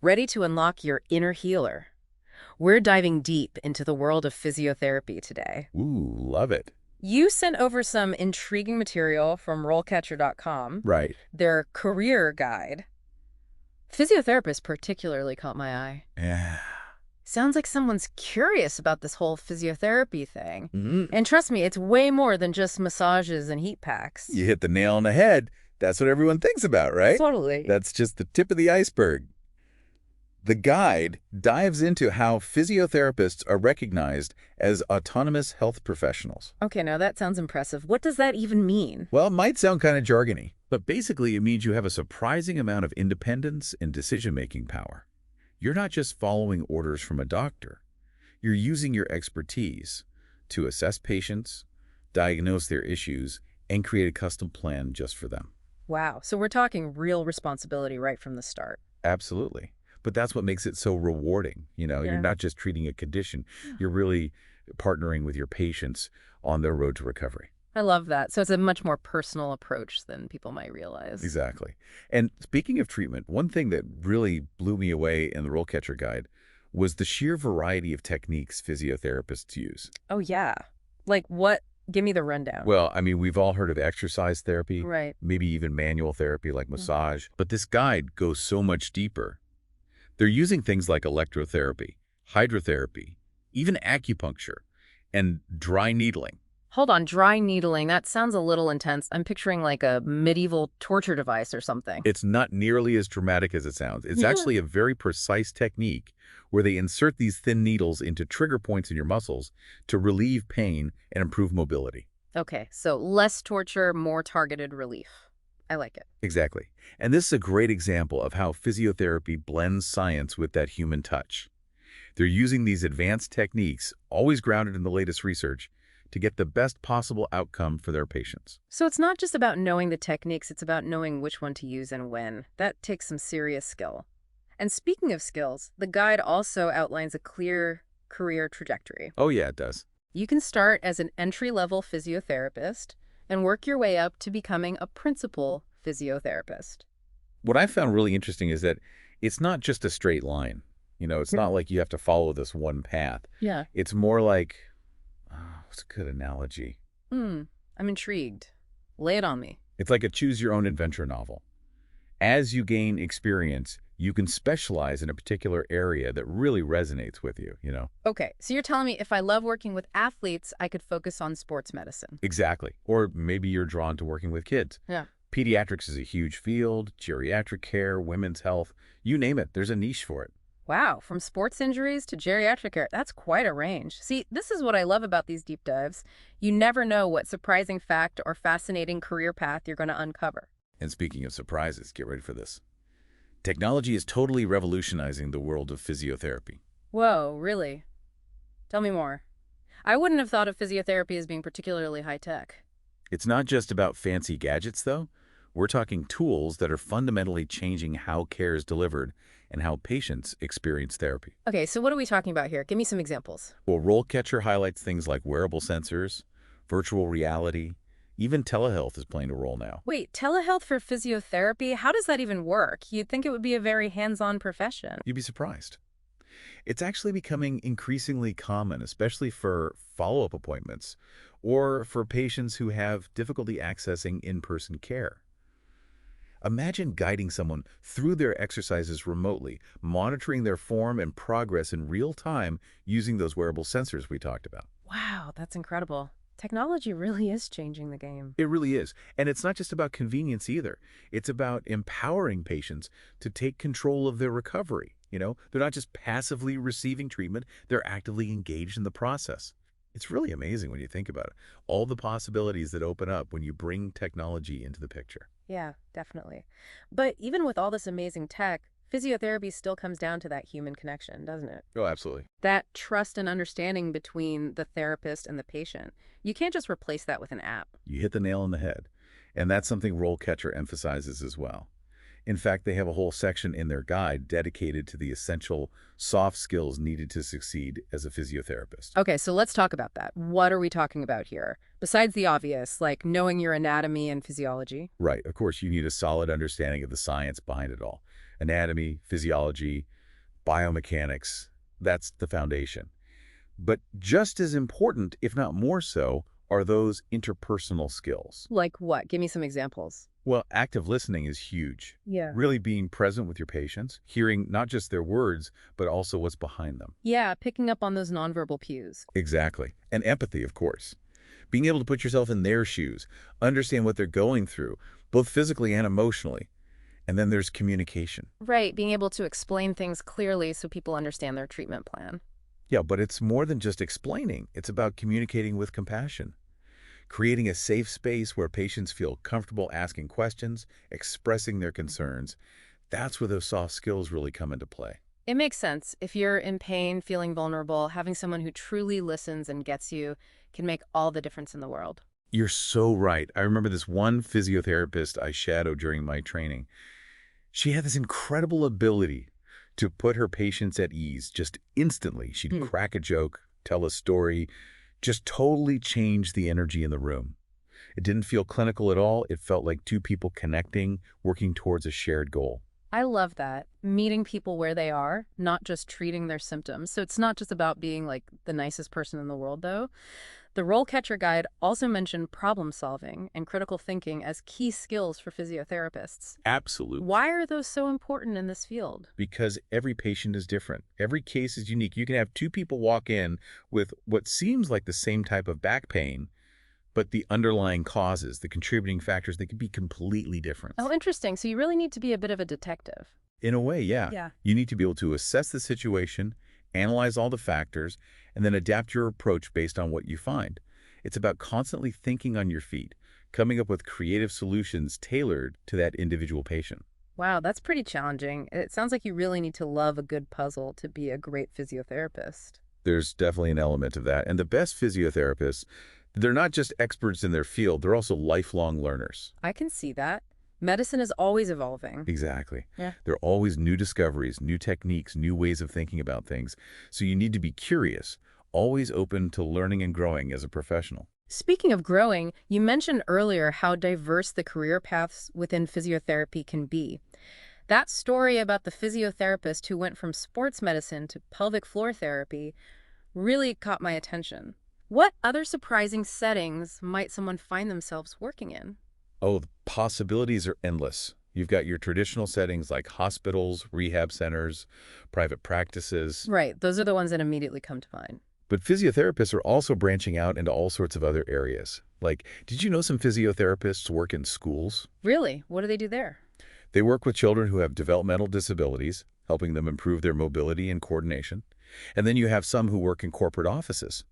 Ready to unlock your inner healer. We're diving deep into the world of physiotherapy today. Ooh, love it. You sent over some intriguing material from RoleCatcher.com, Right. their career guide. Physiotherapist particularly caught my eye. Yeah. Sounds like someone's curious about this whole physiotherapy thing. hmm And trust me, it's way more than just massages and heat packs. You hit the nail on the head. That's what everyone thinks about, right? Totally. That's just the tip of the iceberg. The guide dives into how physiotherapists are recognized as autonomous health professionals. Okay, now that sounds impressive. What does that even mean? Well, it might sound kind of jargony, but basically it means you have a surprising amount of independence and decision-making power. You're not just following orders from a doctor. You're using your expertise to assess patients, diagnose their issues, and create a custom plan just for them. Wow, so we're talking real responsibility right from the start. Absolutely. But that's what makes it so rewarding. Yeah. You're not just treating a condition. You're really partnering with your patients on their road to recovery. I love that. So it's a much more personal approach than people might realize. Exactly. And speaking of treatment, one thing that really blew me away in the RoleCatcher guide was the sheer variety of techniques physiotherapists use. Oh, yeah. Like what? Give me the rundown. Well, I mean, we've all heard of exercise therapy, Right. maybe even manual therapy like massage, but this guide goes so much deeper. They're using things like electrotherapy, hydrotherapy, even acupuncture, and dry needling. Hold on, dry needling. That sounds a little intense. I'm picturing like a medieval torture device or something. It's not nearly as dramatic as it sounds. It's Yeah. actually a very precise technique where they insert these thin needles into trigger points in your muscles to relieve pain and improve mobility. Okay, so less torture, more targeted relief. I like it. Exactly. And this is a great example of how physiotherapy blends science with that human touch. They're using these advanced techniques, always grounded in the latest research, to get the best possible outcome for their patients. So it's not just about knowing the techniques, it's about knowing which one to use and when. That takes some serious skill. And speaking of skills, the guide also outlines a clear career trajectory. Oh yeah, it does. You can start as an entry-level physiotherapist and work your way up to becoming a principal physiotherapist. What I found really interesting is that it's not just a straight line. It's not like you have to follow this one path. Yeah. It's more like, what's a good analogy? I'm intrigued. Lay it on me. It's like a choose-your-own-adventure novel. As you gain experience, you can specialize in a particular area that really resonates with you. Okay, so you're telling me if I love working with athletes, I could focus on sports medicine. Exactly. Or maybe you're drawn to working with kids. Yeah. Pediatrics is a huge field, geriatric care, women's health, you name it, there's a niche for it. Wow, from sports injuries to geriatric care, that's quite a range. See, this is what I love about these deep dives. You never know what surprising fact or fascinating career path you're going to uncover. And speaking of surprises, get ready for this. Technology is totally revolutionizing the world of physiotherapy. Whoa, really? Tell me more. I wouldn't have thought of physiotherapy as being particularly high-tech. It's not just about fancy gadgets, though. We're talking tools that are fundamentally changing how care is delivered and how patients experience therapy. Okay, so what are we talking about here? Give me some examples. Well, RoleCatcher highlights things like wearable sensors, virtual reality, even telehealth is playing a role now. Wait, telehealth for physiotherapy? How does that even work? You'd think it would be a very hands-on profession. You'd be surprised. It's actually becoming increasingly common, especially for follow-up appointments or for patients who have difficulty accessing in-person care. Imagine guiding someone through their exercises remotely, monitoring their form and progress in real time using those wearable sensors we talked about. Wow, that's incredible. Technology really is changing the game. It really is. And it's not just about convenience either. It's about empowering patients to take control of their recovery. They're not just passively receiving treatment, they're actively engaged in the process. It's really amazing when you think about it. All the possibilities that open up when you bring technology into the picture. Yeah, definitely. But even with all this amazing tech, physiotherapy still comes down to that human connection, doesn't it? Oh, absolutely. That trust and understanding between the therapist and the patient. You can't just replace that with an app. You hit the nail on the head. And that's something RoleCatcher emphasizes as well. In fact, they have a whole section in their guide dedicated to the essential soft skills needed to succeed as a physiotherapist. Okay, so let's talk about that. What are we talking about here? Besides the obvious, like knowing your anatomy and physiology. Right. Of course, you need a solid understanding of the science behind it all. Anatomy, physiology, biomechanics, that's the foundation. But just as important, if not more so, are those interpersonal skills. Like what? Give me some examples. Well, active listening is huge. Yeah. Really being present with your patients, hearing not just their words, but also what's behind them. Yeah, picking up on those nonverbal cues. Exactly. And empathy, of course. Being able to put yourself in their shoes, understand what they're going through, both physically and emotionally. And then there's communication. Right, being able to explain things clearly so people understand their treatment plan. Yeah, but it's more than just explaining. It's about communicating with compassion, creating a safe space where patients feel comfortable asking questions, expressing their concerns. That's where those soft skills really come into play. It makes sense. If you're in pain, feeling vulnerable, having someone who truly listens and gets you can make all the difference in the world. You're so right. I remember this one physiotherapist I shadowed during my training. She had this incredible ability to put her patients at ease just instantly. She'd Hmm. crack a joke, tell a story, just totally change the energy in the room. It didn't feel clinical at all. It felt like two people connecting, working towards a shared goal. I love that. Meeting people where they are, not just treating their symptoms. So it's not just about being like the nicest person in the world, though. The RoleCatcher guide also mentioned problem solving and critical thinking as key skills for physiotherapists. Absolutely. Why are those so important in this field? Because every patient is different. Every case is unique. You can have two people walk in with what seems like the same type of back pain, but the underlying causes, the contributing factors, they can be completely different. Oh, interesting. So you really need to be a bit of a detective. In a way, yeah. Yeah. You need to be able to assess the situation, analyze all the factors, and then adapt your approach based on what you find. It's about constantly thinking on your feet, coming up with creative solutions tailored to that individual patient. Wow, that's pretty challenging. It sounds like you really need to love a good puzzle to be a great physiotherapist. There's definitely an element of that. And the best physiotherapists, they're not just experts in their field, they're also lifelong learners. I can see that. Medicine is always evolving. Exactly. Yeah. There are always new discoveries, new techniques, new ways of thinking about things. So you need to be curious, always open to learning and growing as a professional. Speaking of growing, you mentioned earlier how diverse the career paths within physiotherapy can be. That story about the physiotherapist who went from sports medicine to pelvic floor therapy really caught my attention. What other surprising settings might someone find themselves working in? Oh, the possibilities are endless. You've got your traditional settings like hospitals, rehab centers, private practices. Right, those are the ones that immediately come to mind. But physiotherapists are also branching out into all sorts of other areas. Like, did you know some physiotherapists work in schools? Really? What do they do there? They work with children who have developmental disabilities, helping them improve their mobility and coordination. And then you have some who work in corporate offices,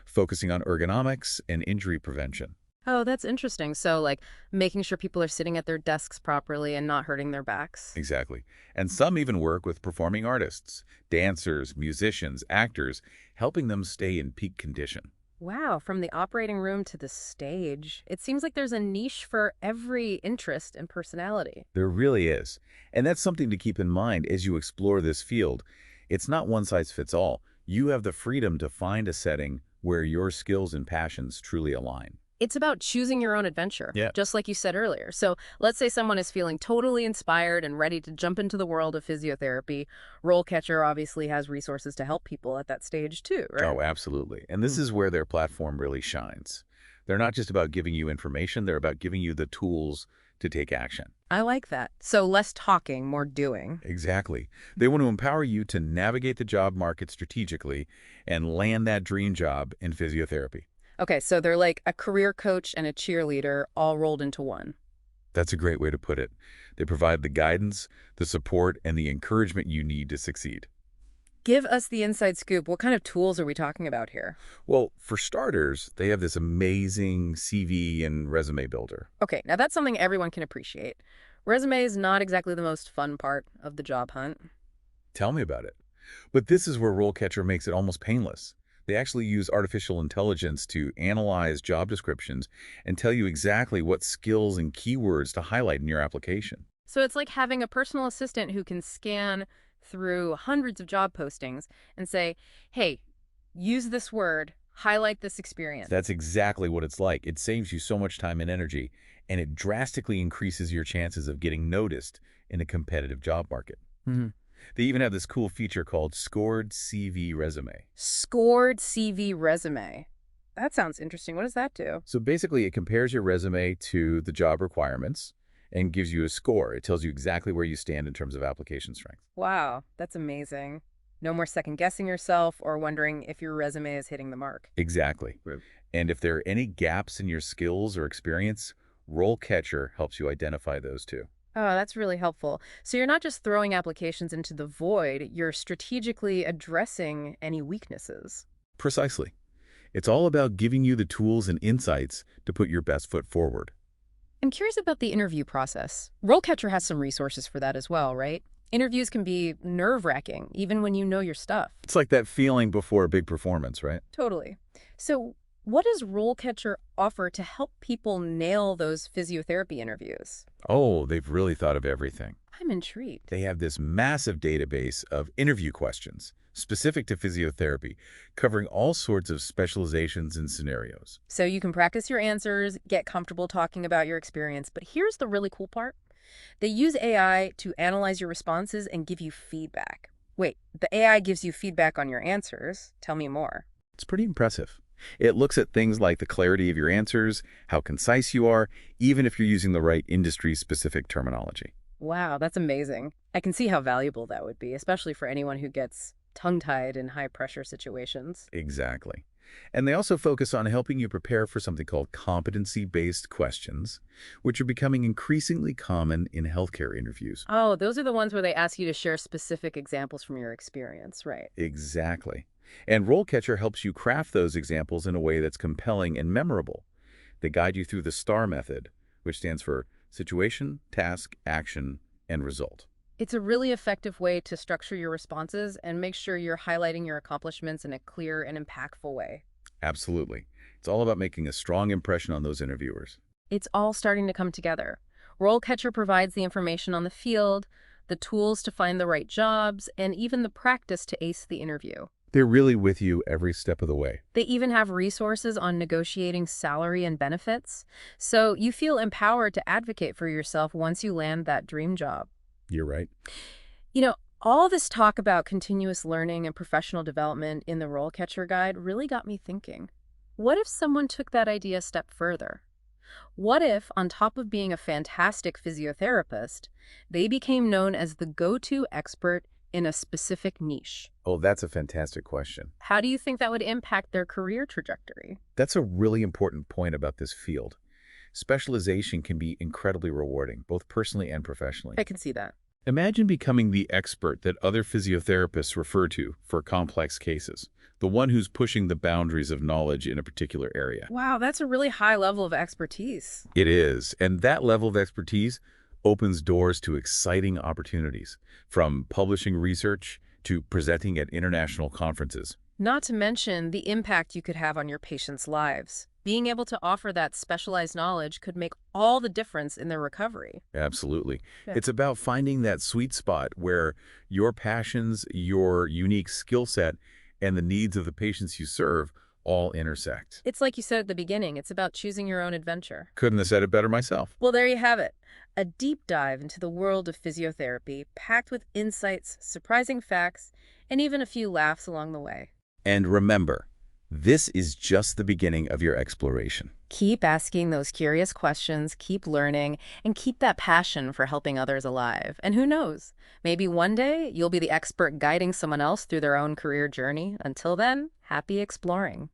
focusing on ergonomics and injury prevention. Oh, that's interesting. So, like, making sure people are sitting at their desks properly and not hurting their backs. Exactly. And some even work with performing artists, dancers, musicians, actors, helping them stay in peak condition. Wow, from the operating room to the stage. It seems like there's a niche for every interest and personality. There really is. And that's something to keep in mind as you explore this field. It's not one size fits all. You have the freedom to find a setting where your skills and passions truly align. It's about choosing your own adventure, Yeah. just like you said earlier. So let's say someone is feeling totally inspired and ready to jump into the world of physiotherapy. RoleCatcher obviously has resources to help people at that stage too, right? Oh, absolutely. And this is where their platform really shines. They're not just about giving you information, they're about giving you the tools to take action. I like that. So less talking, more doing. Exactly. They want to empower you to navigate the job market strategically and land that dream job in physiotherapy. Okay, so they're like a career coach and a cheerleader all rolled into one. That's a great way to put it. They provide the guidance, the support, and the encouragement you need to succeed. Give us the inside scoop. What kind of tools are we talking about here? Well, for starters, they have this amazing CV and resume builder. Okay, now that's something everyone can appreciate. Resume is not exactly the most fun part of the job hunt. Tell me about it. But this is where RoleCatcher makes it almost painless. They actually use artificial intelligence to analyze job descriptions and tell you exactly what skills and keywords to highlight in your application. So it's like having a personal assistant who can scan through hundreds of job postings and say, hey, use this word, highlight this experience. That's exactly what it's like. It saves you so much time and energy, and it drastically increases your chances of getting noticed in a competitive job market. Hmm. They even have this cool feature called Scored CV Resume. Scored CV resume. That sounds interesting. What does that do? So basically, it compares your resume to the job requirements and gives you a score. It tells you exactly where you stand in terms of application strength. Wow, that's amazing. No more second guessing yourself or wondering if your resume is hitting the mark. Exactly. Right. And if there are any gaps in your skills or experience, RoleCatcher helps you identify those too. Oh, that's really helpful. So you're not just throwing applications into the void, you're strategically addressing any weaknesses. Precisely. It's all about giving you the tools and insights to put your best foot forward. I'm curious about the interview process. RoleCatcher has some resources for that as well, right? Interviews can be nerve-wracking, even when you know your stuff. It's like that feeling before a big performance, right? Totally. So what does RoleCatcher offer to help people nail those physiotherapy interviews? Oh, they've really thought of everything. I'm intrigued. They have this massive database of interview questions specific to physiotherapy, covering all sorts of specializations and scenarios. So you can practice your answers, get comfortable talking about your experience, but here's the really cool part. They use AI to analyze your responses and give you feedback. Wait, the AI gives you feedback on your answers. Tell me more. It's pretty impressive. It looks at things like the clarity of your answers, how concise you are, even if you're using the right industry-specific terminology. Wow, that's amazing. I can see how valuable that would be, especially for anyone who gets tongue-tied in high-pressure situations. Exactly. And they also focus on helping you prepare for something called competency-based questions, which are becoming increasingly common in healthcare interviews. Oh, those are the ones where they ask you to share specific examples from your experience, right? Exactly. And RoleCatcher helps you craft those examples in a way that's compelling and memorable. They guide you through the STAR method, which stands for situation, task, action, and result. It's a really effective way to structure your responses and make sure you're highlighting your accomplishments in a clear and impactful way. Absolutely. It's all about making a strong impression on those interviewers. It's all starting to come together. RoleCatcher provides the information on the field, the tools to find the right jobs, and even the practice to ace the interview. They're really with you every step of the way. They even have resources on negotiating salary and benefits, so you feel empowered to advocate for yourself once you land that dream job. You're right. All this talk about continuous learning and professional development in the RoleCatcher guide really got me thinking. What if someone took that idea a step further? What if, on top of being a fantastic physiotherapist, they became known as the go-to expert in a specific niche? Oh, that's a fantastic question. How do you think that would impact their career trajectory? That's a really important point about this field. Specialization can be incredibly rewarding, both personally and professionally. I can see that. Imagine becoming the expert that other physiotherapists refer to for complex cases, the one who's pushing the boundaries of knowledge in a particular area. Wow, that's a really high level of expertise. It is, and that level of expertise opens doors to exciting opportunities, from publishing research to presenting at international conferences. Not to mention the impact you could have on your patients' lives. Being able to offer that specialized knowledge could make all the difference in their recovery. Absolutely. Yeah. It's about finding that sweet spot where your passions, your unique skill set, and the needs of the patients you serve all intersect. It's like you said at the beginning, it's about choosing your own adventure. Couldn't have said it better myself. Well, there you have it. A deep dive into the world of physiotherapy, packed with insights, surprising facts, and even a few laughs along the way. And remember, this is just the beginning of your exploration. Keep asking those curious questions, keep learning, and keep that passion for helping others alive. And who knows, maybe one day you'll be the expert guiding someone else through their own career journey. Until then, happy exploring.